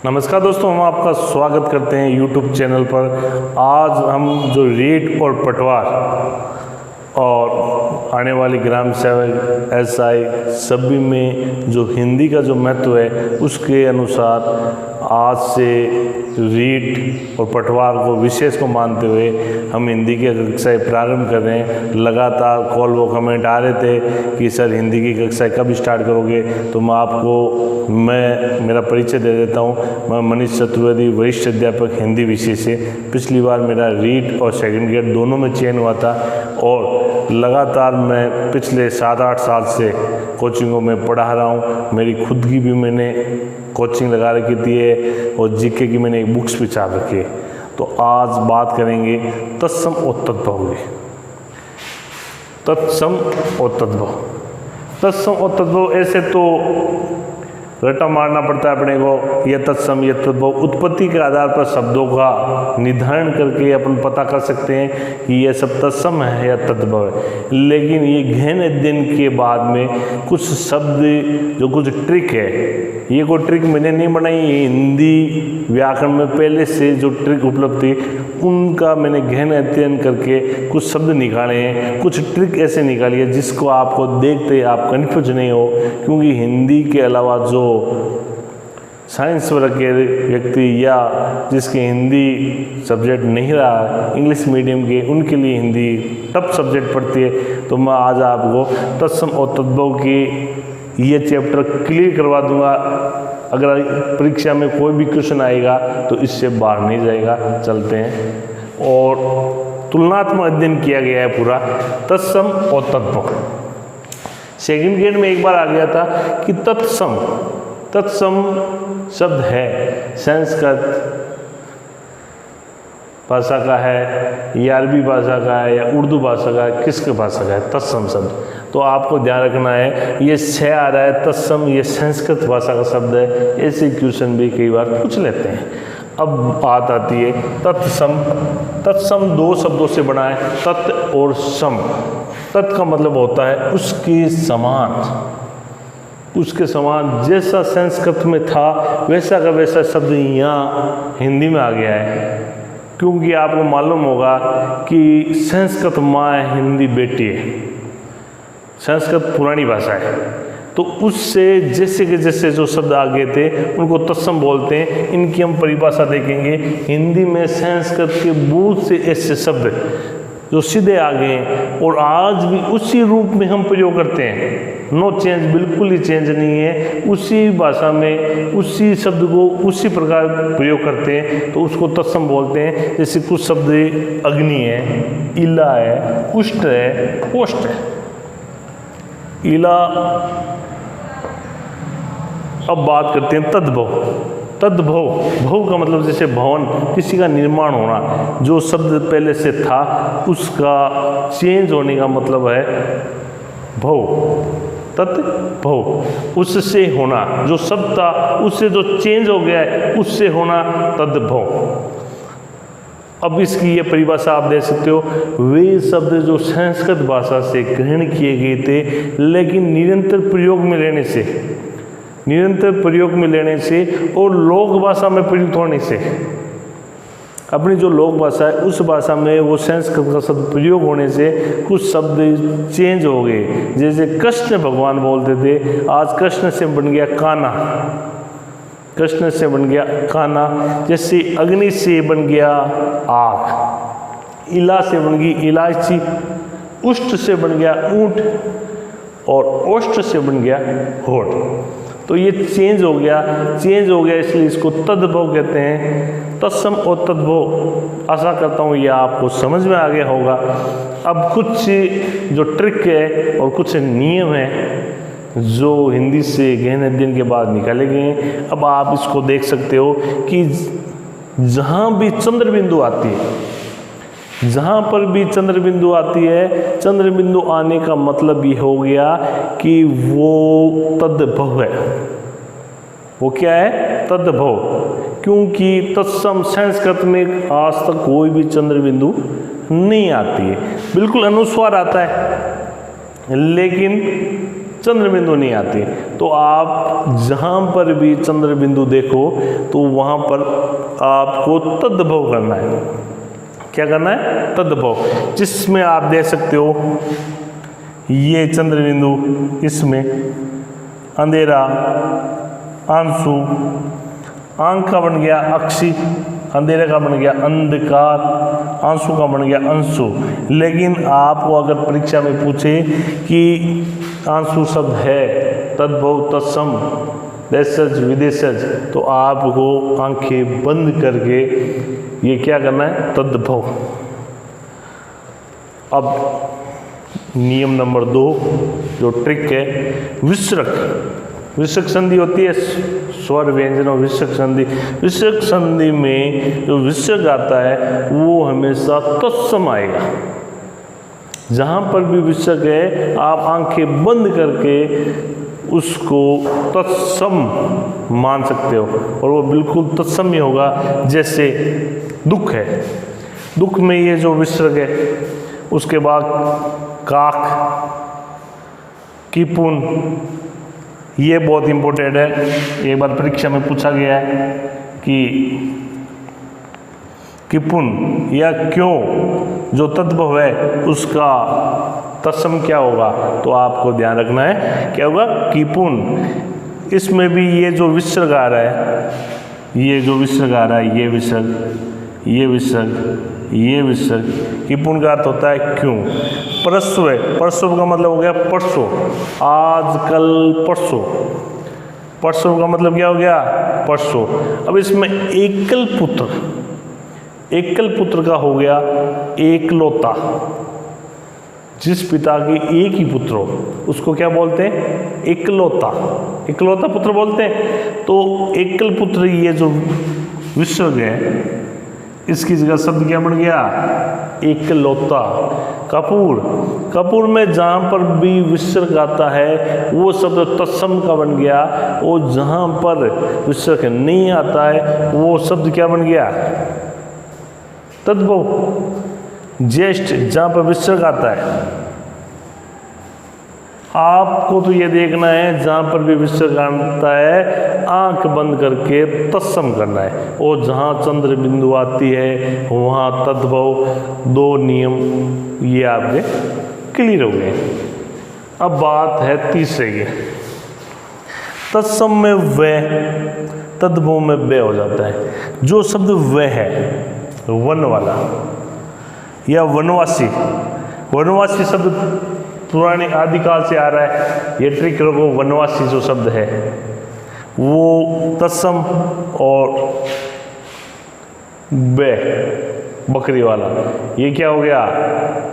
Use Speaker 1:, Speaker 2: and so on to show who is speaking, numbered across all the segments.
Speaker 1: नमस्कार दोस्तों, हम आपका स्वागत करते हैं YouTube चैनल पर। आज हम जो रीट और पटवार और आने वाली ग्राम सेवक SI सभी में जो हिंदी का जो महत्व है उसके अनुसार आज से रीट और पटवार को विशेष को मानते हुए हम हिंदी की कक्षाएं प्रारंभ कर रहे हैं। लगातार कॉल व कमेंट आ रहे थे कि सर हिंदी की कक्षाएं कब स्टार्ट करोगे, तो मैं मेरा परिचय दे देता हूं। मैं मनीष चतुर्वेदी, वरिष्ठ अध्यापक हिंदी विषय से। पिछली बार मेरा रीट और सेकंड ग्रेड दोनों में चयन हुआ था और लगातार मैं पिछले 7-8 साल से कोचिंगों में पढ़ा रहा हूँ। मेरी खुद की भी मैंने कोचिंग लगा रखी थी और जीके की मैंने एक बुक्स भी छाप रखी है। तो आज बात करेंगे तत्सम और तद्भव की। तत्सम और तद्भव, तत्सम और तद्भव ऐसे तो रट्टा मारना पड़ता है अपने को। यह तत्सम यह तद्भव उत्पत्ति के आधार पर शब्दों का निर्धारण करके अपन पता कर सकते हैं कि यह सब तत्सम है या तद्भव है। लेकिन ये गहन अध्ययन के बाद में कुछ शब्द जो कुछ ट्रिक है, ये कोई ट्रिक मैंने नहीं बनाई, ये हिंदी व्याकरण में पहले से जो ट्रिक उपलब्ध थी उनका मैंने गहन अध्ययन करके कुछ शब्द निकाले हैं, कुछ ट्रिक ऐसे निकाली है जिसको आपको देखते आप कन्फ्यूज नहीं हो। क्योंकि हिंदी के अलावा जो साइंस वर्ग के व्यक्ति या जिसके हिंदी सब्जेक्ट नहीं रहा, इंग्लिश मीडियम के, उनके लिए हिंदी टफ सब्जेक्ट पढ़ती है। तो मैं आज आपको तत्सम और तद्भव की ये चैप्टर क्लियर करवा दूंगा। अगर परीक्षा में कोई भी क्वेश्चन आएगा तो इससे बाहर नहीं जाएगा। चलते हैं और तुलनात्मक अध्ययन किया गया है पूरा तत्सम और तद्भव। सेकंड ग्रेड में एक बार आ गया था कि तत्सम, तत्सम शब्द है संस्कृत भाषा का है या अरबी भाषा का है या उर्दू भाषा का है, किसके भाषा का है तत्सम शब्द। तो आपको ध्यान रखना है ये से आ रहा है तत्सम, ये संस्कृत भाषा का शब्द है। ऐसे क्वेश्चन भी कई बार पूछ लेते हैं। अब बात आती है तत्सम। तत्सम दो शब्दों से बना है, तत् और सम। तत् का मतलब होता है उसके समान, उसके समान। जैसा संस्कृत में था वैसा का वैसा शब्द यहाँ हिंदी में आ गया है। क्योंकि आपको मालूम होगा कि संस्कृत माँ है, हिंदी बेटी है। संस्कृत पुरानी भाषा है, तो उससे जैसे के जैसे जो शब्द आ गए थे उनको तत्सम बोलते हैं। इनकी हम परिभाषा देखेंगे। हिंदी में संस्कृत के बहुत से ऐसे शब्द जो सीधे आ गए हैं और आज भी उसी रूप में हम प्रयोग करते हैं। नो चेंज, बिल्कुल ही चेंज नहीं है। उसी भाषा में उसी शब्द को उसी प्रकार प्रयोग करते हैं, तो उसको तत्सम बोलते हैं। जैसे कुछ शब्द अग्नि है, इला है, उष्ट है, ओष्ट है। इला। अब बात करते हैं तद्भव। तद्भव, भव का मतलब जैसे भवन, किसी का निर्माण होना। जो शब्द पहले से था उसका चेंज होने का मतलब है भव। तद्भव, उससे होना। जो शब्द था उससे जो चेंज हो गया है उससे होना तद्भव। अब इसकी ये परिभाषा आप दे सकते हो, वे शब्द जो संस्कृत भाषा से ग्रहण किए गए थे लेकिन निरंतर प्रयोग में लेने से, निरंतर प्रयोग में लेने से और लोक भाषा में प्रयुक्त होने से, अपनी जो लोक भाषा है उस भाषा में वो संस्कृत का शब्द प्रयोग होने से कुछ शब्द चेंज हो गए। जैसे कृष्ण भगवान बोलते थे, आज कृष्ण से बन गया कान्हा, कृष्ण से बन गया कान्हा। जैसे अग्नि से बन गया आग, इला से बन गई इलायची, उष्ट से बन गया ऊंट और ओष्ट से बन गया होठ। तो ये चेंज हो गया, चेंज हो गया, इसलिए इसको तद्भव कहते हैं। तत्सम और तद्भव, आशा करता हूँ ये आपको समझ में आ गया होगा। अब कुछ जो ट्रिक है और कुछ नियम है जो हिंदी से गहन अध्ययन के बाद निकाले गए हैं। अब आप इसको देख सकते हो कि जहाँ भी चंद्र बिंदु आती है, जहाँ पर भी चंद्र बिंदु आती है, चंद्र बिंदु आने का मतलब ये हो गया कि वो तद्भव है। वो क्या है? तद्भव। क्योंकि तत्सम संस्कृत में आज तक कोई भी चंद्र बिंदु नहीं आती है। बिल्कुल अनुस्वार आता है लेकिन चंद्र बिंदु नहीं आती। तो आप जहाँ पर भी चंद्र बिंदु देखो तो वहाँ पर आपको तद्भव करना है। क्या करना है? तद्भव। जिसमें आप देख सकते हो ये चंद्र बिंदु, इसमें अंधेरा, आंसू, आंख का बन गया अक्षी, अंधेरे का बन गया अंधकार, आंसू का बन गया अंशु। लेकिन आपको अगर परीक्षा में पूछे कि आंसू शब्द है तद्भव, तत्सम, देशज, विदेशज, तो आपको आंखें बंद करके ये क्या करना है? तद्भव। अब नियम नंबर 2 जो ट्रिक है, विसर्ग। विसर्ग संधि होती है स्वर व्यंजन और विसर्ग संधि। विसर्ग संधि में जो विसर्ग आता है वो हमेशा तत्सम आएगा। जहाँ पर भी विसर्ग है आप आंखें बंद करके उसको तत्सम मान सकते हो और वो बिल्कुल तत्सम ही होगा। जैसे दुख है, दुख में ये जो विसर्ग है, उसके बाद काक, किपुन, ये बहुत इम्पोर्टेंट है। एक बार परीक्षा में पूछा गया है कि किपुन या क्यों जो तद्भव है उसका तत्सम क्या होगा, तो आपको ध्यान रखना है क्या होगा? किपुन। इसमें भी ये जो विसर्ग आ रहा है, ये जो विसर्ग आ रहा है, ये विसर्ग, ये विसर्ग, ये विसर्ग, किपुन का अर्थ होता है क्यों। परस्व है, परस्व का मतलब हो गया परसों, आज, कल, परसों। परसों का मतलब क्या हो गया? परसों। अब इसमें एकल पुत्र, एकल पुत्र का हो गया एकलौता। जिस पिता के एक ही पुत्र हो उसको क्या बोलते हैं? एकलौता, एकलौता पुत्र बोलते हैं। तो एकल पुत्र ये जो विसर्ग है इसकी जगह शब्द क्या बन गया? एकलौता। कपूर, कपूर में जहाँ पर भी विसर्ग आता है वो शब्द तत्सम का बन गया, और जहाँ पर विसर्ग नहीं आता है वो शब्द क्या बन गया? तद्भव। ज्येष्ठ, जहाँ पर विसर्ग आता है आपको तो ये देखना है जहाँ पर भी विसर्ग आता है आंख बंद करके तत्सम करना है, और जहाँ चंद्र बिंदु आती है वहाँ तद्भव। 2 नियम ये आपके क्लियर हो गए। अब बात है तीसरे की। तत्सम में व, तद्भव में ब हो जाता है। जो शब्द व है, वन वाला या वनवासी, वनवासी शब्द पुराने आदिकाल से आ रहा है। ये ट्रिक रखो, वनवासी जो शब्द है वो तत्सम और बे, बकरी वाला, ये क्या हो गया?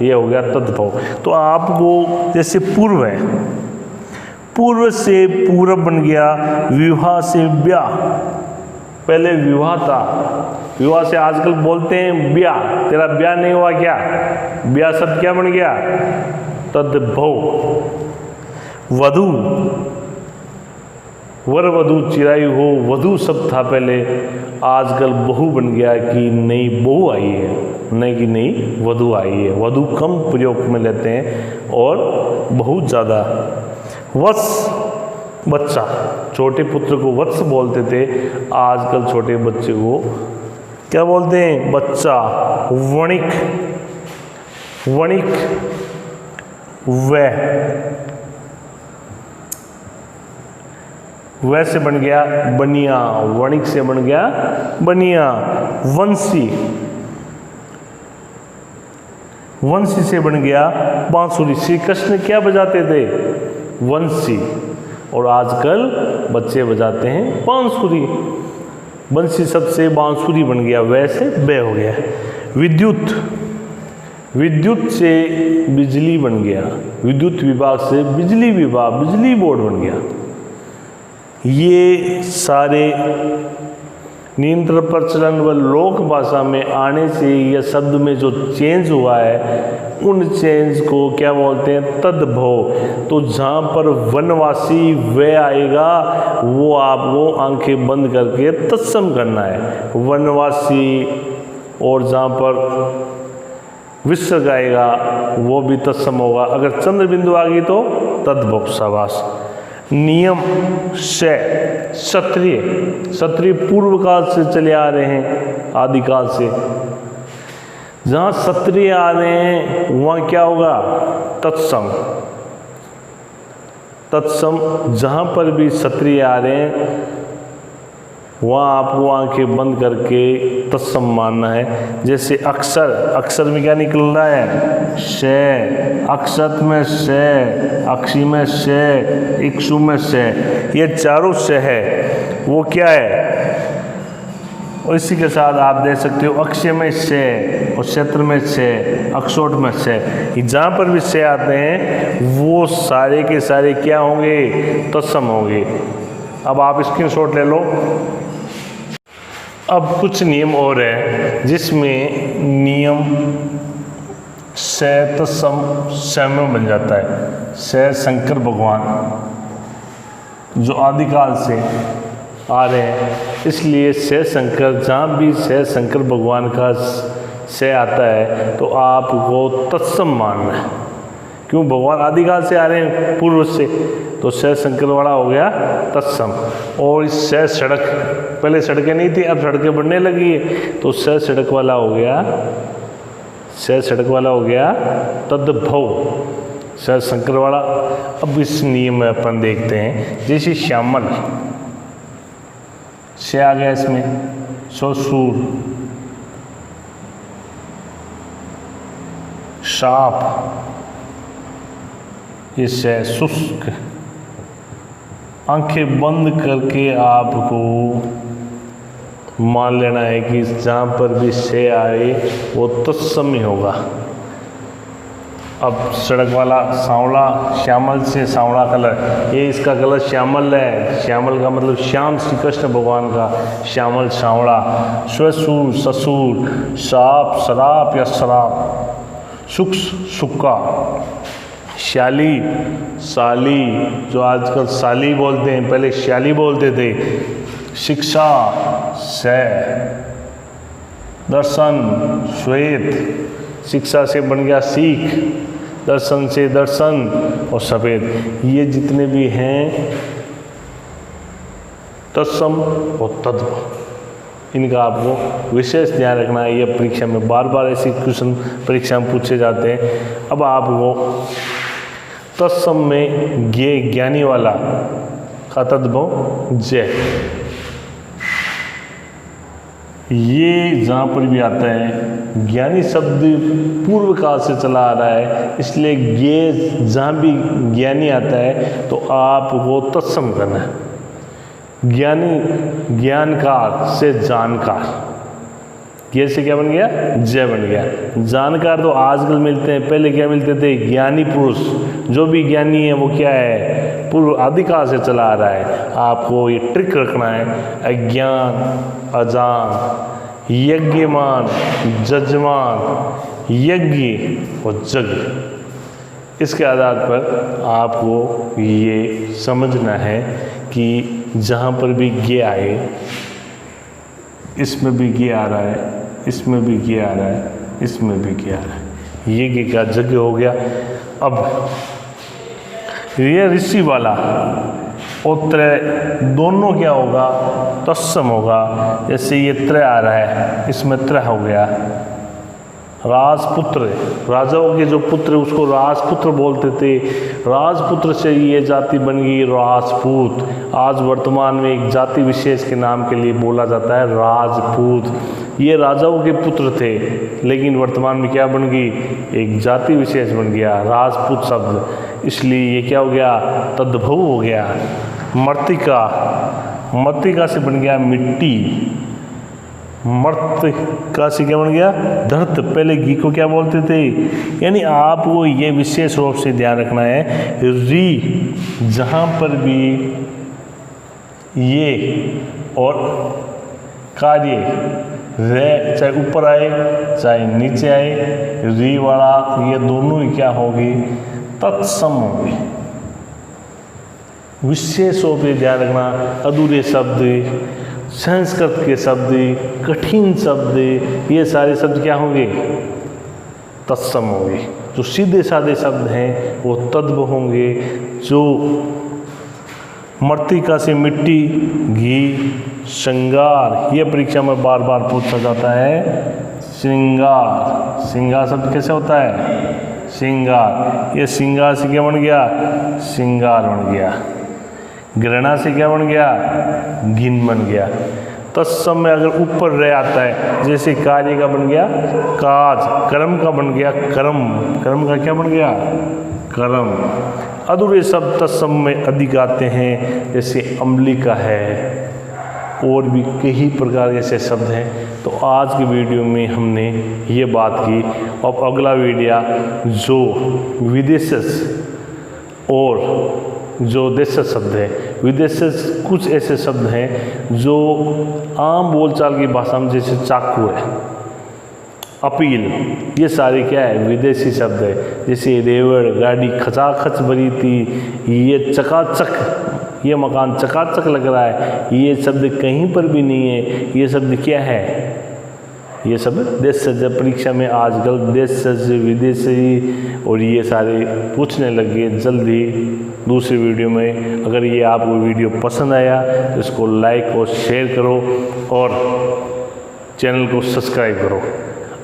Speaker 1: ये हो गया तद्भव। तो आपको जैसे पूर्व है, पूर्व से पूरब बन गया, विवाह से ब्याह। पहले विवाह था, विवाह से आजकल बोलते हैं ब्याह। तेरा ब्याह नहीं हुआ क्या? ब्याह शब्द क्या बन गया? तद्भव। वधू, वर वधू चिराई हो, वधू शब्द था पहले, आजकल बहू बन गया कि नई बहू आई है, नहीं कि नई वधू आई है। वधू कम प्रयोग में लेते हैं और बहुत ज़्यादा। वत्स, बच्चा, छोटे पुत्र को वत्स बोलते थे, आजकल छोटे बच्चे को क्या बोलते हैं? बच्चा। वणिक, वणिक, वह से बन गया बनिया, वणिक से बन गया बनिया। वंशी, वंशी से बन गया बांसुरी। श्री कृष्ण क्या बजाते थे? वंशी, और आजकल बच्चे बजाते हैं बांसुरी। बंसी शब्द से बांसुरी बन गया, वैसे बे हो गया। विद्युत, विद्युत से बिजली बन गया, विद्युत विभाग से बिजली विभाग, बिजली बोर्ड बन गया। ये सारे नियंत्रण प्रचलन व लोक भाषा में आने से यह शब्द में जो चेंज हुआ है उन चेंज को क्या बोलते हैं? तद्भव। तो जहाँ पर वनवासी व आएगा वो आपको आंखें बंद करके तत्सम करना है, वनवासी। और जहाँ पर विसर्ग आएगा वो भी तत्सम होगा। अगर चंद्र बिंदु आ गई तो तद्भव। शाबाश। नियम से क्षत्रिय, क्षत्रिय पूर्व काल से चले आ रहे हैं, आदिकाल से। जहाँ क्षत्रिय आ रहे हैं वहाँ क्या होगा? तत्सम। तत्सम जहाँ पर भी क्षत्रिय आ रहे हैं वहाँ आपको आंखें बंद करके तत्सम मानना है। जैसे अक्षर, अक्षर में क्या निकल रहा है? शे। अक्षत में शे, अक्षी में शे, इक्षु में शे, ये चारों शे है वो क्या है? और इसी के साथ आप देख सकते हो अक्षय में शे और क्षेत्र में शे, अक्षोट में शे। जहाँ पर भी शे आते हैं वो सारे के सारे क्या होंगे? तत्सम होंगे। अब आप स्क्रीनशॉट ले लो। अब कुछ नियम और है जिसमें नियम से तत्सम में बन जाता है। से शंकर भगवान जो आदिकाल से आ रहे हैं, इसलिए से शंकर, जहाँ भी से शंकर भगवान का से आता है तो आपको तत्सम मानना है। क्यों? भगवान आदिकाल से आ रहे हैं पूर्व से, तो से शंकर वाला हो गया तत्सम। और इस से सड़क, पहले सड़कें नहीं थी अब सड़कें बनने लगी है, तो से सड़क वाला हो गया, से सड़क वाला हो गया तद्भव, से शंकर वाला। अब इस नियम में अपन देखते हैं, जैसे श्यामल से आ गया इसमें, ससुर, साप, इससे शुष्क। आंखें बंद करके आपको मान लेना है कि जहाँ पर भी से आए वो तत्सम ही होगा। अब सड़क वाला सांवला, श्यामल से सांवला कलर, ये इसका कलर श्यामल है। श्यामल का मतलब श्याम, श्री कृष्ण भगवान का श्यामल सांवला। स्वसूर, ससुर, साप, शराप या शराप, सुक्ष, सुक्का, श्याली, साली, जो आजकल साली बोलते हैं, पहले श्याली बोलते थे। शिक्षा से, दर्शन, श्वेत, शिक्षा से बन गया सीख, दर्शन से दर्शन और सफ़ेद। ये जितने भी हैं तत्सम और तद्भव, इनका आपको विशेष ध्यान रखना है। ये परीक्षा में बार बार ऐसे क्वेश्चन परीक्षा में पूछे जाते हैं। अब आपको तत्सम में ज्ञानी वाला का तद्भव जय, ये जहाँ पर भी आता है, ज्ञानी शब्द पूर्व काल से चला आ रहा है, इसलिए ये जहाँ भी ज्ञानी आता है तो आपको तत्सम करना है। ज्ञानी, ज्ञानकार से जानकार, ये से क्या बन गया? जय बन गया। जानकार तो आजकल मिलते हैं, पहले क्या मिलते थे? ज्ञानी पुरुष। जो भी ज्ञानी है वो क्या है? पूर्व आदिकाल से चला आ रहा है। आपको ये ट्रिक रखना है, अज्ञान, अजान, यज्ञमान, जजमान, यज्ञ और जग। इसके आधार पर आपको ये समझना है कि जहाँ पर भी गे आए, इसमें भी गे आ रहा है, इसमें भी गे आ रहा है, इसमें भी गे आ रहा है, ये गे का जग हो गया। अब ये ऋषि वाला और त्रय दोनों क्या होगा? तत्सम होगा। जैसे ये त्रय आ रहा है, इसमें त्रय हो गया। राजपुत्र, राजाओं के जो पुत्र उसको राजपुत्र बोलते थे, राजपुत्र से ये जाति बन गई राजपूत। आज वर्तमान में एक जाति विशेष के नाम के लिए बोला जाता है राजपूत। ये राजाओं के पुत्र थे, लेकिन वर्तमान में क्या बन गई? एक जाति विशेष बन गया राजपूत शब्द, इसलिए ये क्या हो गया? तद्भव हो गया। मर्तिका, मर्तिका से बन गया मिट्टी, मर्तिका से क्या बन गया? धरत। पहले घी को क्या बोलते थे? यानी आपको ये विशेष रूप से ध्यान रखना है, री जहाँ पर भी ये और कार्य रे चाहे ऊपर आए चाहे नीचे आए, री वाला ये दोनों ही क्या होगी? तत्सम होगी। विशेष रूप से ध्यान रखना, अधूरे शब्द, संस्कृत के शब्द, कठिन शब्द, ये सारे शब्द क्या होंगे? तत्सम होंगे। जो सीधे साधे शब्द हैं वो तद्भव होंगे, जो मृतिका से मिट्टी, घी, श्रृंगार, ये परीक्षा में बार बार पूछा जाता है। श्रृंगार, श्रृंगार शब्द कैसे होता है? श्रृंगार, ये श्रृंगार से क्या बन गया? श्रृंगार बन गया। घृणा से क्या बन गया? घिन बन गया। तत्सम में अगर ऊपर रह आता है, जैसे कार्य का बन गया काज, कर्म का बन गया कर्म, कर्म का क्या बन गया? कर्म। अधूरे शब्द तत्सम में अधिक आते हैं, जैसे अम्लिका है, और भी कई प्रकार के ऐसे शब्द हैं। तो आज की वीडियो में हमने ये बात की। अब अगला वीडियो जो विदेशज और जो देशज शब्द है, विदेशज कुछ ऐसे शब्द हैं जो आम बोलचाल की भाषा में, जैसे चाकू है, अपील, ये सारे क्या है? विदेशी शब्द है। जैसे रेवड़, गाड़ी खचाखच भरी थी, ये चकाचक, ये मकान चकाचक लग रहा है, ये शब्द कहीं पर भी नहीं है। ये शब्द क्या है? ये सब देशज। परीक्षा में आजकल देशज, विदेशी और ये सारे पूछने लगे। जल्दी दूसरी वीडियो में, अगर ये आपको वीडियो पसंद आया तो इसको लाइक और शेयर करो और चैनल को सब्सक्राइब करो।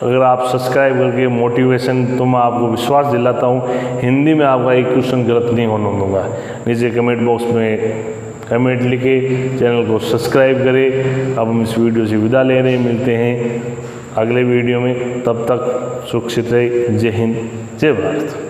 Speaker 1: अगर आप सब्सक्राइब करके मोटिवेशन, तो मैं आपको विश्वास दिलाता हूँ हिंदी में आपका एक क्वेश्चन गलत नहीं होने दूंगा। नीचे कमेंट बॉक्स में कमेंट लिखे, चैनल को सब्सक्राइब करें। अब हम इस वीडियो से विदा ले रहे हैं, मिलते हैं अगले वीडियो में। तब तक सुरक्षित रहे। जय हिंद, जय भारत।